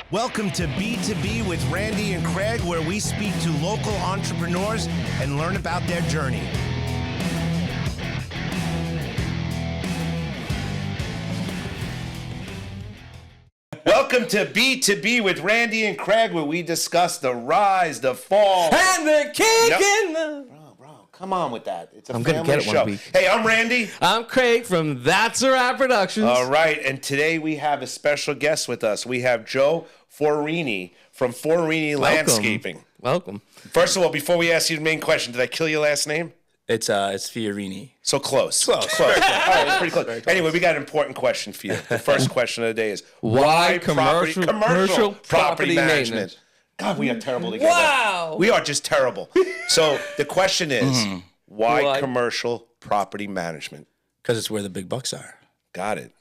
Welcome to B2B with Randy and Craig, where we speak to local entrepreneurs and learn about their journey. Welcome to B2B with Randy and Craig, where we discuss the rise, the fall, and the kick in the... Bro, come on with that. It's a I'm family gonna get it show. one week. Hey, I'm Randy. I'm Craig from That's a Wrap Productions. All right, and today we have a special guest with us. We have Joe Fiorini from Fiorini Landscaping. Welcome. First of all, before we ask you the main question, did I kill your last name? It's Fiorini. So close. Close. All right, it's pretty close. Anyway, we got an important question for you. The first question of the day is, Why commercial property management? God, we are terrible together. Wow. We are just terrible. So the question is, why commercial property management? Because it's where the big bucks are. Got it.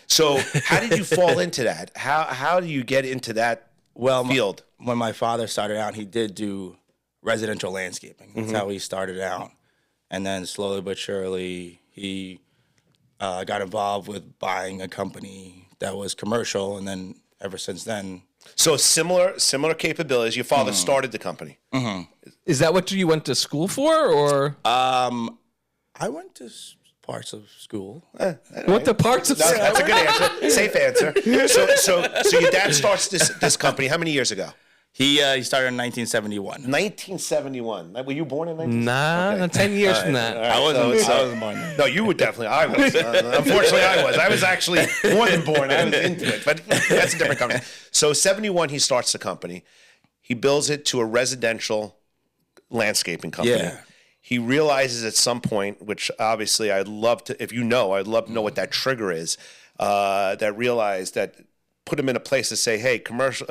So how did you fall into that? How do you get into that field? When my father started out, he did do residential landscaping. That's how he started out. And then slowly but surely, he got involved with buying a company that was commercial. And then ever since then. So similar capabilities. Your father started the company. Is that what you went to school for, or? I went to parts of school. What the parts of? That's a good answer. Safe answer. So your dad starts this company. How many years ago? He started in 1971. 1971. Were you born in 1971? Nah, 10 years from that. Right. I wasn't born then. No, you were definitely. I was. Unfortunately, I was. I was actually more than born. I was into it, but that's a different company. So 71, he starts the company. He builds it to a residential landscaping company. Yeah. He realizes at some point, which obviously I'd love to, if you know, I'd love to know what that trigger is, that realized that put him in a place to say, hey, commercial,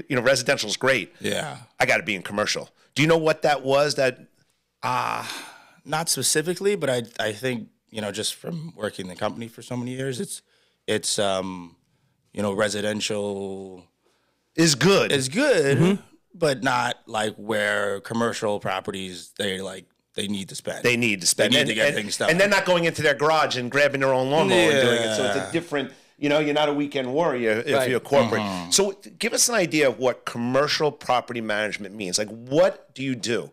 residential is great. Yeah. I got to be in commercial. Do you know what that was? Not specifically, but I think, just from working the company for so many years, it's residential Is good. is good, but not like where commercial properties they need to spend. They need to spend. They need to get things done. And they're not going into their garage and grabbing their own lawnmower and doing it. So it's a different, you're not a weekend warrior if you're corporate. So give us an idea of what commercial property management means. Like, what do you do?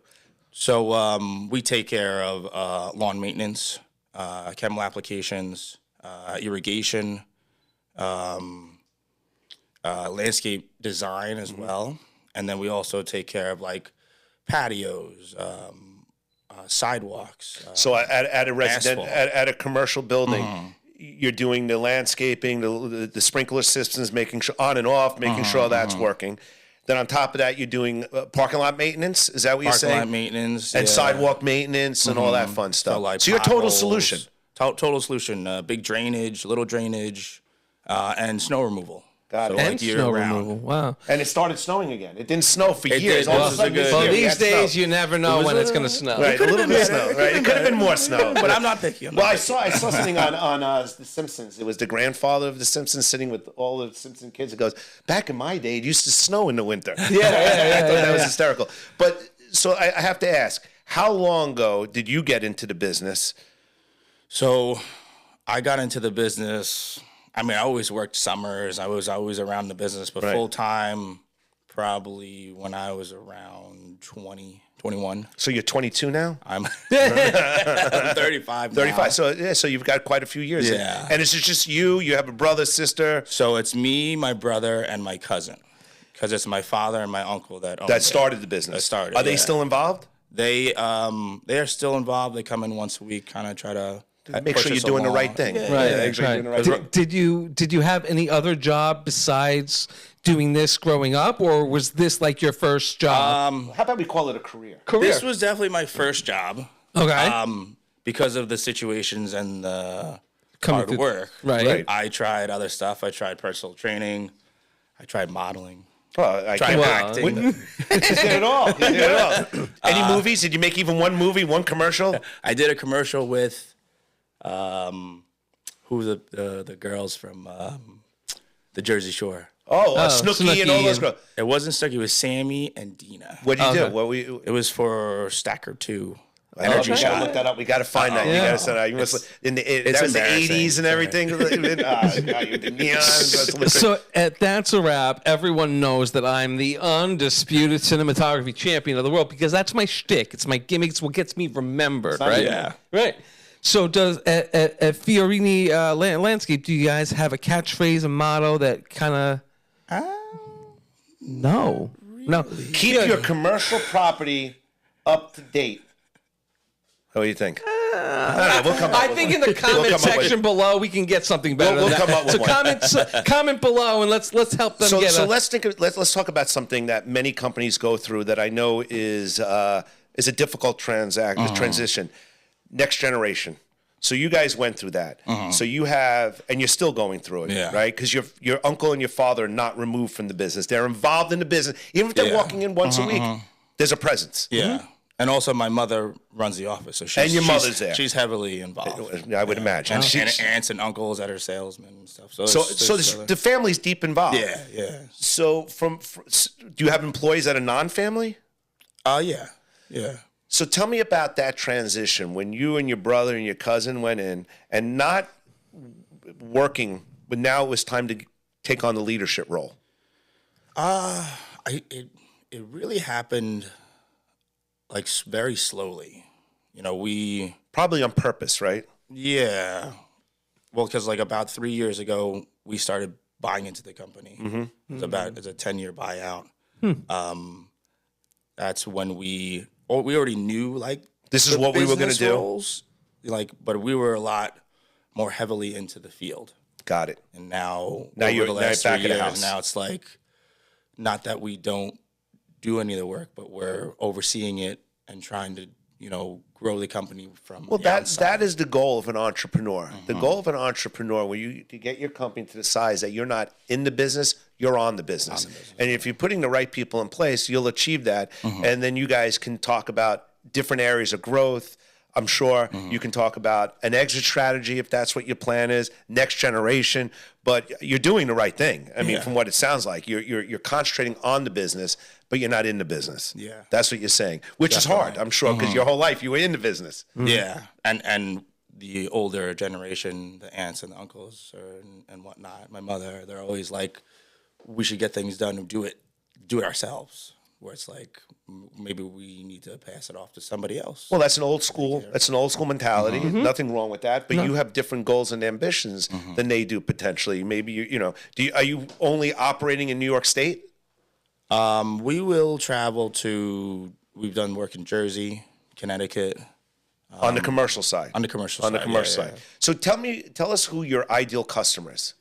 So we take care of lawn maintenance, chemical applications, irrigation, landscape design as well. And then we also take care of like patios, sidewalks. So at a resident, at a commercial building, you're doing the landscaping, the sprinkler systems, making sure on and off, making sure that's working. Then on top of that, you're doing parking lot maintenance. Is that what you're saying? Parking lot maintenance. And sidewalk maintenance and all that fun stuff. So you're a total solution. Total solution. Big drainage, little drainage, and snow removal. Got it. And snow removal. Wow. And it started snowing again. It didn't snow for years. did. All of a Well, sudden this Well, year we these had snow. days you never know when it's going to snow. Right, a little bit of snow. Right, it could have been more snow. But I'm not picky. Well, I saw something on The Simpsons. It was the grandfather of The Simpsons sitting with all the Simpson kids. It goes, back in my day, it used to snow in the winter. I thought that was hysterical. But so I have to ask, how long ago did you get into the business? So I got into the business. I mean, I always worked summers. I was always around the business, but full time probably when I was around 20, 21. So you're 22 now? I'm 35 now. 35. So you've got quite a few years. Yeah. And is it just you? You have a brother, sister? So it's me, my brother, and my cousin. Because it's my father and my uncle that own That started the business. That started, Are they still involved? They are still involved. They come in once a week, kind of try to Make push sure you're us doing the along. right thing. Right. Did you have any other job besides doing this growing up, or was this like your first job? How about we call it a career? This was definitely my first job. Okay. Because of the situations and the hard work. Right. I tried other stuff. I tried personal training. I tried modeling. Well, I Tried can't acting. You did it all. You did it all. Any movies? Did you make even one movie, one commercial? I did a commercial with who the girls from the Jersey Shore. Snooki and all those girls. It wasn't Snooki. It was Sammy and Dina. What did you do? It was for Stacker 2. Energy Okay. shot. Look that up. We got to find that. You got to send that. You must, that was the 80s and everything. God, the neon. So that's a wrap. Everyone knows that I'm the undisputed cinematography champion of the world because that's my shtick. It's my gimmick. It's what gets me remembered, right? Yeah. Right. So does at Fiorini Landscape, do you guys have a catchphrase, a motto that kind of... No. No. Keep your commercial property up to date. What do you think? We'll come up I think in the comment section below we can get something better. We'll than come that. up with So comment below and let's help them get. So let's talk about something that many companies go through that I know is a difficult transition. Next generation. So you guys went through that. So you have, and you're still going through it, right? Because your uncle and your father are not removed from the business; they're involved in the business. Even if they're walking in once a week, there's a presence. Yeah. And also, my mother runs the office, so she's, and your mother's there. She's heavily involved. I would imagine. And aunts and uncles that are salesmen and stuff. So the family's deep involved. Yeah. So do you have employees that are non-family? Yeah. So tell me about that transition when you and your brother and your cousin went in and not working, but now it was time to take on the leadership role. It really happened like very slowly. We probably on purpose, right? Yeah. Well, because like about 3 years ago, we started buying into the company. It's a 10-year buyout. That's when we already knew like this is what we were going to do. Roles, but we were a lot more heavily into the field. Got it. And now you're the last back 3 at the years, house. now it's like not that we don't do any of the work, but we're overseeing it and trying to grow the company from the outside. That is the goal of an entrepreneur. The goal of an entrepreneur, to get your company to the size that you're not in the business, you're on the business. And if you're putting the right people in place, you'll achieve that. And then you guys can talk about different areas of growth. I'm sure you can talk about an exit strategy if that's what your plan is, next generation. But you're doing the right thing. I mean, from what it sounds like, you're concentrating on the business, but you're not in the business. Yeah, that's what you're saying, which is hard, I'm sure, because your whole life you were in the business. Yeah, and the older generation, the aunts and the uncles and whatnot, my mother, they're always like, we should get things done and do it ourselves. Where it's like maybe we need to pass it off to somebody else. Well, that's an old school. That's an old school mentality. Nothing wrong with that. But you have different goals and ambitions than they do potentially. Maybe are you only operating in New York State? We will travel to. We've done work in Jersey, Connecticut. On the commercial side. On the commercial side. So tell us who your ideal customer is.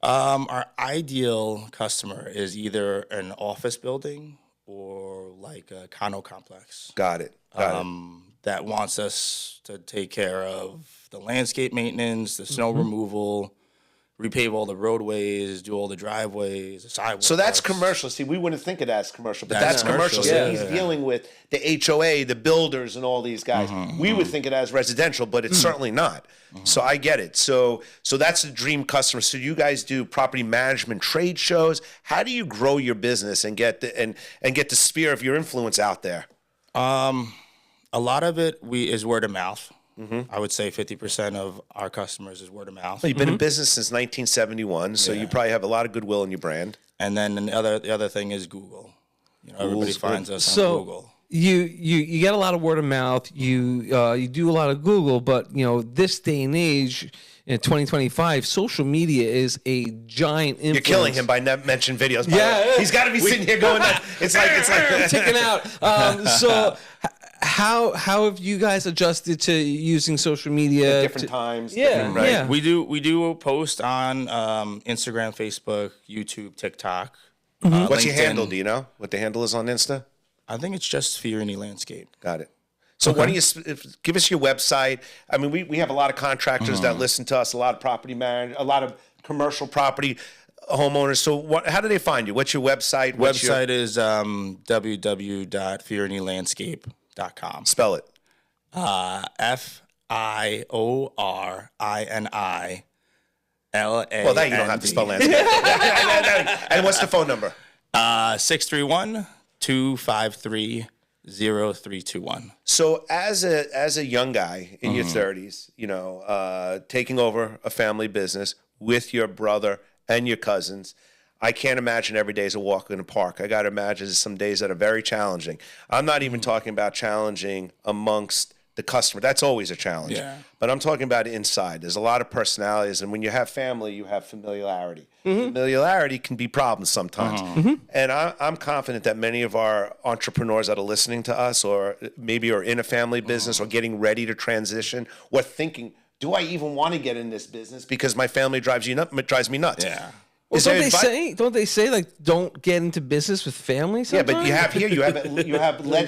Our ideal customer is either an office building or like a condo complex. Got it. That wants us to take care of the landscape maintenance, the snow removal, repave all the roadways, do all the driveways, the sidewalks. So that's commercial. See, we wouldn't think it as commercial, but that's commercial. So he's dealing with the HOA, the builders, and all these guys. We would think it as residential, but it's certainly not. So I get it. So that's the dream customer. So you guys do property management trade shows. How do you grow your business and get the sphere of your influence out there? A lot of it is word of mouth. I would say 50% of our customers is word of mouth. Well, you've been in business since 1971, so you probably have a lot of goodwill in your brand. And then the other thing is Google. Everybody finds us on Google. You get a lot of word of mouth. You do a lot of Google, but this day and age in 2025, social media is a giant influence. You're killing him by not mentioning videos. Yeah, he's got to be sitting here going. It's like ticking out. So. How have you guys adjusted to using social media at different times? Yeah. We do post on Instagram, Facebook, YouTube, TikTok. What's LinkedIn. your handle? Do you know what the handle is on Insta? I think it's just Fiorini Landscape. Got it. So why don't you give us your website? I mean, we have a lot of contractors that listen to us, a lot of property managers, a lot of commercial property homeowners. So how do they find you? What's your website? Website is www.fiorinilandscape.com. Spell it. FIORINI LA. Well, that you don't have to spell landscape. And what's the phone number? 631-253-8255. 0321. So as a young guy in your 30s, you know, taking over a family business with your brother and your cousins, I can't imagine every day is a walk in the park. I got to imagine some days that are very challenging. I'm not even talking about challenging amongst the customer. That's always a challenge. Yeah. But I'm talking about inside. There's a lot of personalities, and when you have family, you have familiarity. Familiarity can be problems sometimes. And I'm confident that many of our entrepreneurs that are listening to us, or maybe are in a family business, or getting ready to transition, or thinking, do I even want to get in this business because my family drives me nuts? Yeah. Well, don't they say like don't get into business with family sometimes? Yeah, but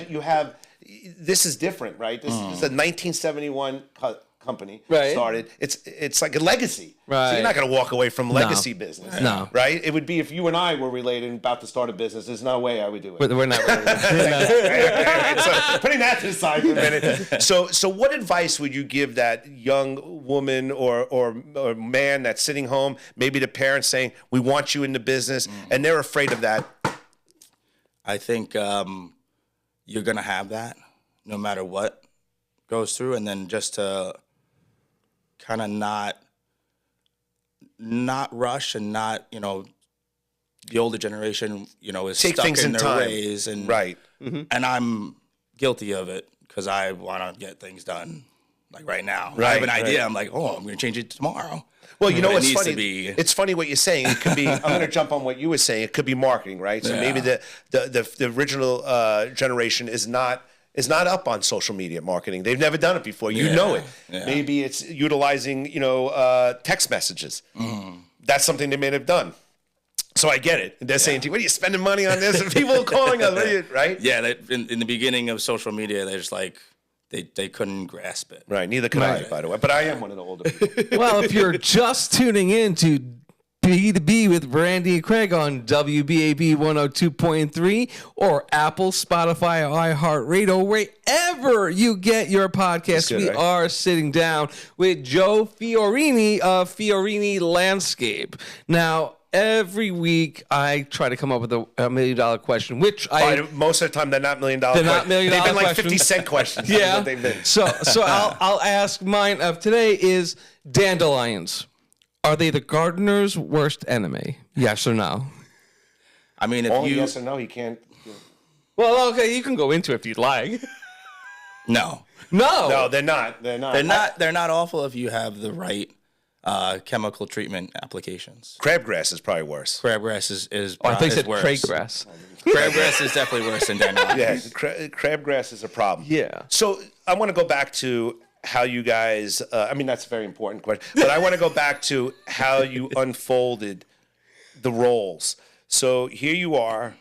you have this is different, right? This is a 1971 company started. It's like a legacy. Right. So you're not going to walk away from legacy business. No. Right? It would be if you and I were related and about to start a business. There's no way I would do it. But we're not. So putting that to the side for a minute. So what advice would you give that young woman or man that's sitting home, maybe the parents saying, we want you in the business, and they're afraid of that? I think you're going to have that no matter what goes through, and then just to kind of not rush and not, you know, the older generation, you know, is Take stuck things in in their time. ways, and Right. and I'm guilty of it because I want to get things done like right now. I Right, have an idea. right. I'm like, oh, I'm going to change it tomorrow. Well, you know But it what's needs funny? to be- It's funny what you're saying. It could be. I'm going to jump on what you were saying. It could be marketing, right? So Yeah. maybe the original generation is not up on social media marketing. They've never done it before. You know it. Yeah. Maybe it's utilizing text messages. That's something they may have done. So I get it. They're saying to you, "What are you spending money on this?" And people are calling us, what are you, right? Yeah, in the beginning of social media, they're just like they couldn't grasp it. Right. Neither can I, by the way. But I am one of the older people. Well, if you're just tuning in to B2B with Brandy and Craig on WBAB 102.3 or Apple, Spotify, or iHeartRadio, wherever you get your podcast, good, we right? are sitting down with Joe Fiorini of Fiorini Landscape. Now, every week I try to come up with a $1 million question, which Most of the time, they're not $1 million. They're not $1 million They've been like questions. 50-cent questions. That's yeah. what they've been. So I'll ask mine of today is dandelions. Are they the gardener's worst enemy? Yes or no? I mean, if Only you yes or no. He can't. Well, okay, you can go into it if you'd like. no, No, they're not. They're not. they're not awful if you have the right chemical treatment applications. Crabgrass is probably worse. Crabgrass is I think is it's worse. craygrass. Crabgrass is definitely worse than dandelions. Yeah, crabgrass is a problem. Yeah. So I want to go back to how you guys. I mean, that's a very important question, but I want to go back to how you unfolded the roles. So here you are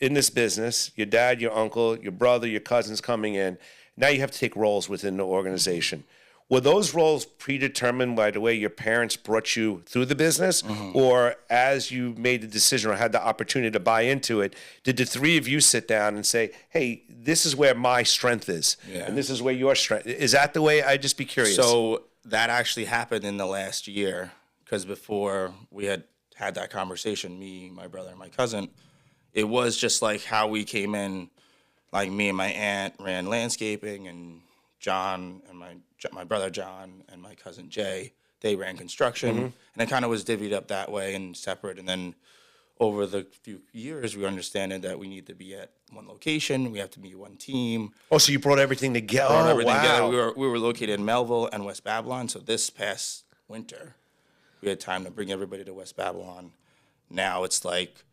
in this business. Your dad, your uncle, your brother, your cousins coming in. Now you have to take roles within the organization. Were those roles predetermined by the way your parents brought you through the business? Or as you made the decision or had the opportunity to buy into it, did the three of you sit down and say, hey, this is where my strength is, and this is where your strength is? That the way? I'd just be curious. So that actually happened in the last year, because before we had that conversation, me, my brother, and my cousin, it was just like how we came in, like me and my aunt ran landscaping, and John and my brother John and my cousin Jay, they ran construction, and it kind of was divvied up that way and separate. And then over the few years, we understood that we need to be at one location, we have to be one team. Oh, so you brought everything together. Brought Oh, everything wow. together. We were located in Melville and West Babylon. So this past winter, we had time to bring everybody to West Babylon. Now it's like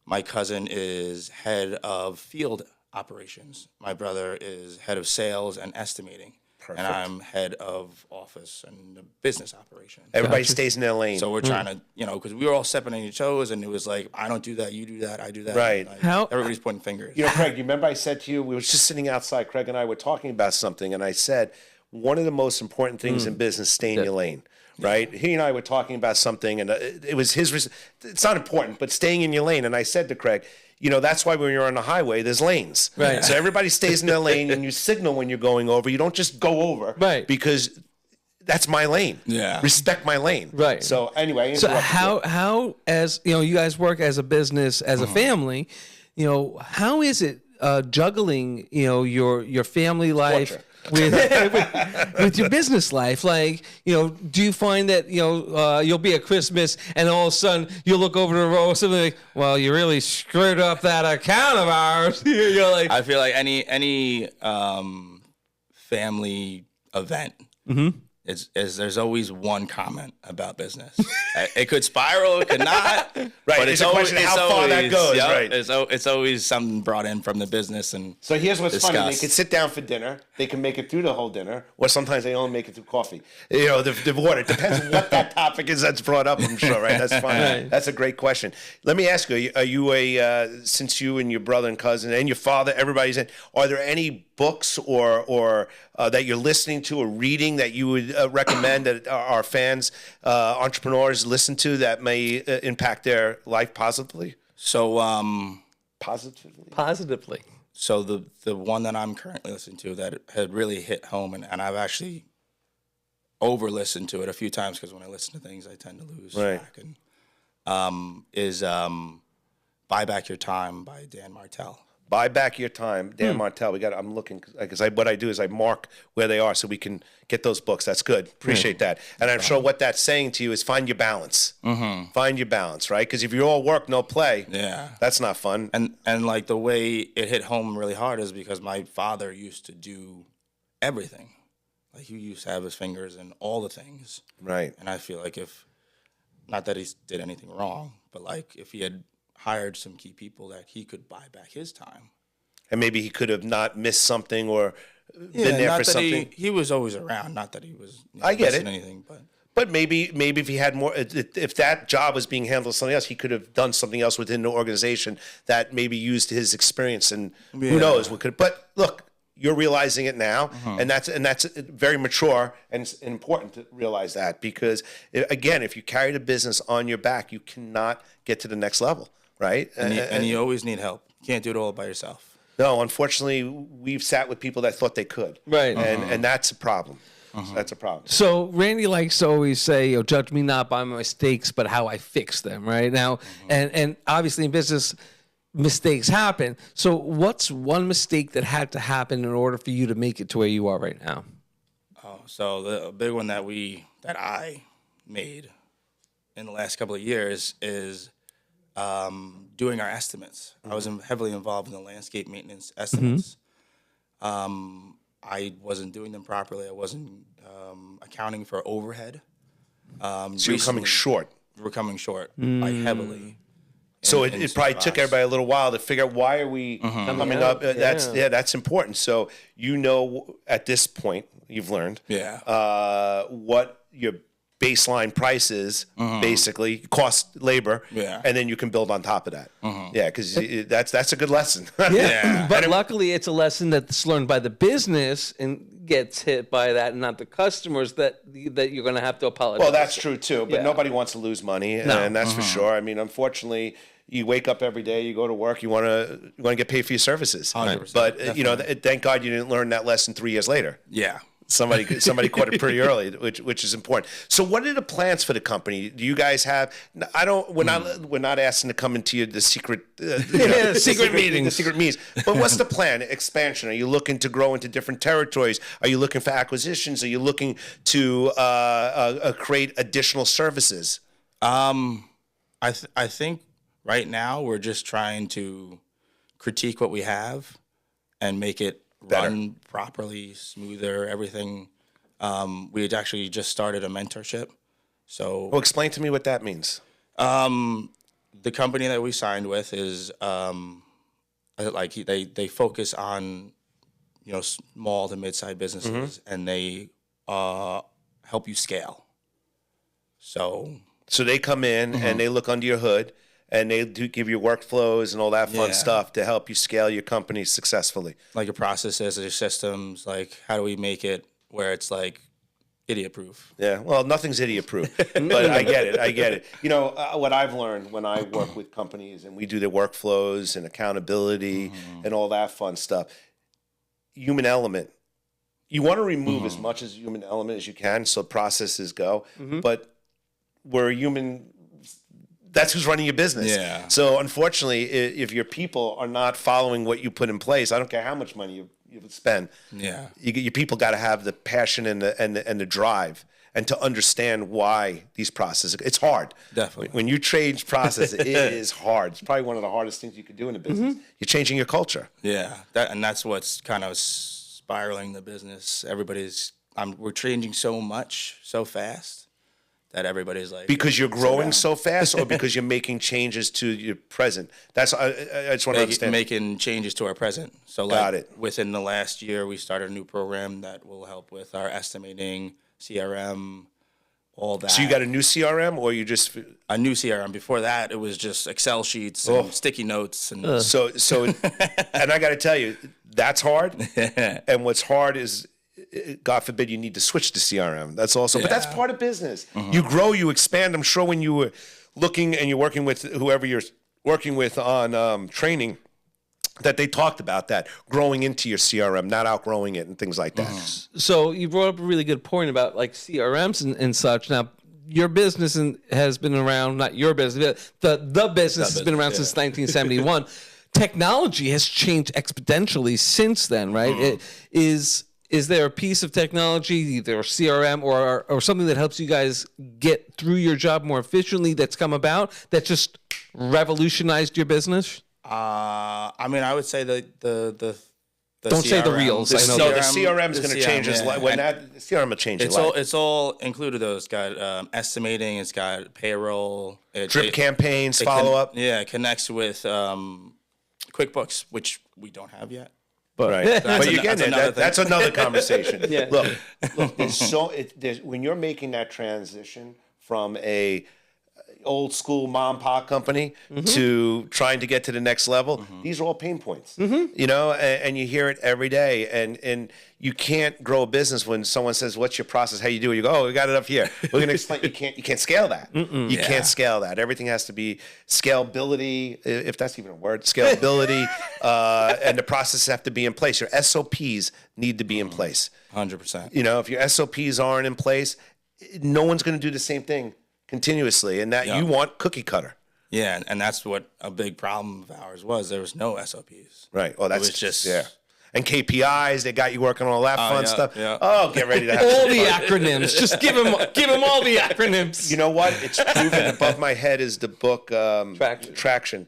my cousin is head of field operations. My brother is head of sales and estimating. Perfect. And I'm head of office and the business operation. Everybody stays in their lane. So we're trying to, because we were all stepping on each toes, and it was like, I don't do that, you do that, I do that. Right. Like, How- everybody's pointing fingers. Craig, you remember I said to you, we were just sitting outside, Craig and I were talking about something, and I said, one of the most important things in business, stay in your lane, right? He and I were talking about something, and it was it's not important, but staying in your lane. And I said to Craig, that's why when you're on the highway, there's lanes. Right. So everybody stays in their lane, and you signal when you're going over. You don't just go over. Right. Because that's my lane. Yeah. Respect my lane. Right. So anyway. So interrupted you. how as you guys work as a business, as a family, how is it juggling, your family life Torture. with your business life? Like, do you find that you'll be at Christmas and all of a sudden you'll look over the row something like, well, you really screwed up that account of ours. You're like, I feel like any family event is there's always one comment about business. It could spiral, it could not. Right. But It's a question of how far that goes. Yep, Right. It's always something brought in from the business and So here's what's funny. They discussed. can sit down for dinner. They can make it through the whole dinner, or sometimes they only make it through coffee. The water. It depends on what that topic is that's brought up, I'm sure, right? That's fine. Right. That's a great question. Let me ask you, are you since you and your brother and cousin and your father, everybody's in, are there any books or that you're listening to or reading that you would recommend that our fans, entrepreneurs listen to that may impact their life positively? So Positively? So the one that I'm currently listening to that had really hit home, and I've actually over listened to it a few times because when I listen to things, I tend to lose track. And is "Buy Back Your Time" by Dan Martell. Buy Back Your Time, Dan Martell. I'm looking because what I do is I mark where they are so we can get those books. That's good. Appreciate that. And I'm sure what that's saying to you is find your balance. Mm-hmm. Find your balance, right? Because if you're all work, no play, that's not fun. And like the way it hit home really hard is because my father used to do everything. Like he used to have his fingers in all the things. Right. And I feel like not that he did anything wrong, but like if he had hired some key people that he could buy back his time. And maybe he could have not missed something or been there for something. He was always around. Not that he was I get missing it. anything, But maybe if he had more, if that job was being handled something else, he could have done something else within the organization that maybe used his experience and who knows what could. But look, you're realizing it now, and that's very mature and it's important to realize that because again, if you carry the business on your back, you cannot get to the next level. Right. And you always need help. You can't do it all by yourself. No, unfortunately, we've sat with people that thought they could. Right. And that's a problem. So that's a problem. So Randy likes to always say, judge me not by my mistakes, but how I fix them, right? Now, and obviously in business, mistakes happen. So what's one mistake that had to happen in order for you to make it to where you are right now? So the big one that I made in the last couple of years is doing our estimates. I was heavily involved in the landscape maintenance estimates. I wasn't doing them properly. I wasn't accounting for overhead. So you're coming short. We're coming short, like heavily. So it probably took everybody a little while to figure out why are we coming up. That's important. So at this point you've learned what your baseline prices basically cost labor, and then you can build on top of that. Because that's a good lesson. But luckily it's a lesson that's learned by the business and gets hit by that, and not the customers that you're going to have to apologize. Well, that's true too, but nobody wants to lose money, and that's for sure. I mean, unfortunately, you wake up every day, you go to work, you want to get paid for your services. 100%, but definitely. Thank God you didn't learn that lesson 3 years later. Yeah. Somebody caught it pretty early, which is important. So, what are the plans for the company? Do you guys have? We're not asking to come into the secret, secret meetings. The secret meetings. But what's the plan? Expansion? Are you looking to grow into different territories? Are you looking for acquisitions? Are you looking to create additional services? I think right now we're just trying to critique what we have and make it run properly, smoother, everything. We had actually just started a mentorship. So explain to me what that means. The company that we signed with is they focus on small to mid-sized businesses, and they help you scale. So they come in and they look under your hood. And they do give you workflows and all that fun stuff to help you scale your company successfully. Like your processes, your systems, like how do we make it where it's like idiot-proof? Yeah, well, nothing's idiot-proof, but I get it. What I've learned when I work with companies and we do their workflows and accountability and all that fun stuff, human element. You want to remove as much as human element as you can so processes go, but we're a human that's who's running your business. Yeah. So unfortunately, if your people are not following what you put in place, I don't care how much money you spend. Yeah. Your people got to have the passion and the drive, and to understand why these processes. It's hard. Definitely. When you change process, it is hard. It's probably one of the hardest things you can do in a business. You're changing your culture. Yeah, that's what's kind of spiraling the business. We're changing so much so fast that everybody's like, Because you're growing so fast, or because you're making changes to your present. That's I just want to understand. making changes to our present. So Got it. Within the last year, we started a new program that will help with our estimating, CRM, all that. So you got a new CRM, or you just a new CRM. Before that, it was just Excel sheets and sticky notes and so and I got to tell you, that's hard. And what's hard is, God forbid, you need to switch to CRM. That's also, but that's part of business. You grow, you expand. I'm sure when you were looking and you're working with whoever you're working with on training, that they talked about that, growing into your CRM, not outgrowing it and things like that. So you brought up a really good point about like CRMs and such. Now, your business has been around, not your business, the business has been around since 1971. Technology has changed exponentially since then, right? Is there a piece of technology, either a CRM or something that helps you guys get through your job more efficiently that's come about that just revolutionized your business? I mean, I would say the Don't say the reels. I know No, the CRM is going to change his life. When the CRM will change your life. It's all included. Though it's got estimating, it's got payroll, Drip campaigns, follow up. Yeah, it connects with QuickBooks, which we don't have yet. Right, but you're getting it. That's another conversation. Look, when you're making that transition from a old school mom and pop company to trying to get to the next level, these are all pain points. You know, and you hear it every day. And you can't grow a business when someone says, "What's your process? How you do it?" You go, "Oh, we got it up here." We're going to explain. You can't scale that. You can't scale that. Everything has to be scalability, if that's even a word. Scalability, and the processes have to be in place. Your SOPs need to be in place. 100%. You know, if your SOPs aren't in place, no one's going to do the same thing continuously, and that you want cookie cutter. Yeah, and that's what a big problem of ours was. There was no SOPs. Right. Well, that's it was just and KPIs. They got you working on all that fun stuff. Yeah. Oh, get ready to have all the acronyms. Just give them all the acronyms. You know what? It's proven. Above my head is the book Traction.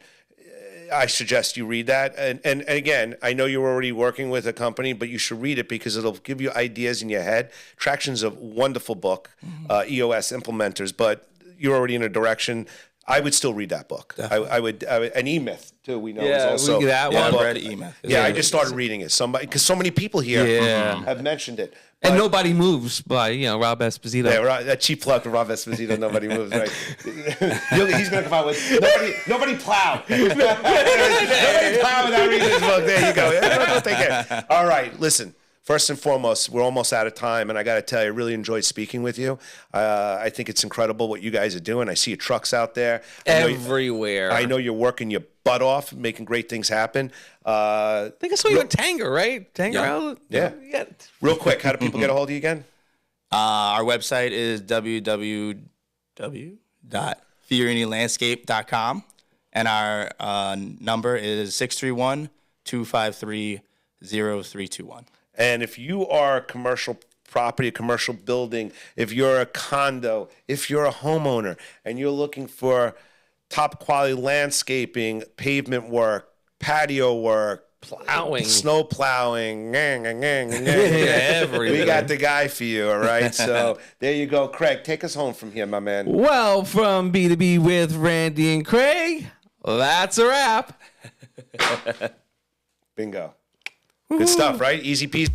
I suggest you read that. And again, I know you're already working with a company, but you should read it because it'll give you ideas in your head. Traction's a wonderful book, EOS implementers, but you're already in a direction. I would still read that book. I would, and E-Myth too. We know is also we that one. I read E-Myth. Yeah, I just started reading it. Because so many people here have mentioned it. And Nobody Moves by Rob Esposito. Yeah, that cheap plug for Rob Esposito. Nobody moves. Right? He's going to come out with nobody plow. Nobody plow without reading this book. There you go. Take care. All right, listen. First and foremost, we're almost out of time, and I got to tell you, I really enjoyed speaking with you. I think it's incredible what you guys are doing. I see your trucks out there. Everywhere. I know you're working your butt off, making great things happen. I think I saw you at Tanger, right? Tanger. Yeah. Real quick, how do people get a hold of you again? Our website is www.fiorinilandscape.com, and our number is 631-253-0321. And if you are a commercial property, a commercial building, if you're a condo, if you're a homeowner, and you're looking for top quality landscaping, pavement work, patio work, Plowing, snow plowing, everything. we got the guy for you, all right? So there you go. Craig, take us home from here, my man. Well, from B2B with Randy and Craig, that's a wrap. Bingo. Good stuff, right? Easy peasy.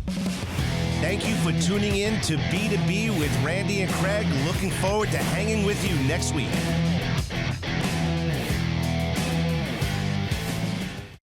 Thank you for tuning in to B2B with Randy and Craig. Looking forward to hanging with you next week.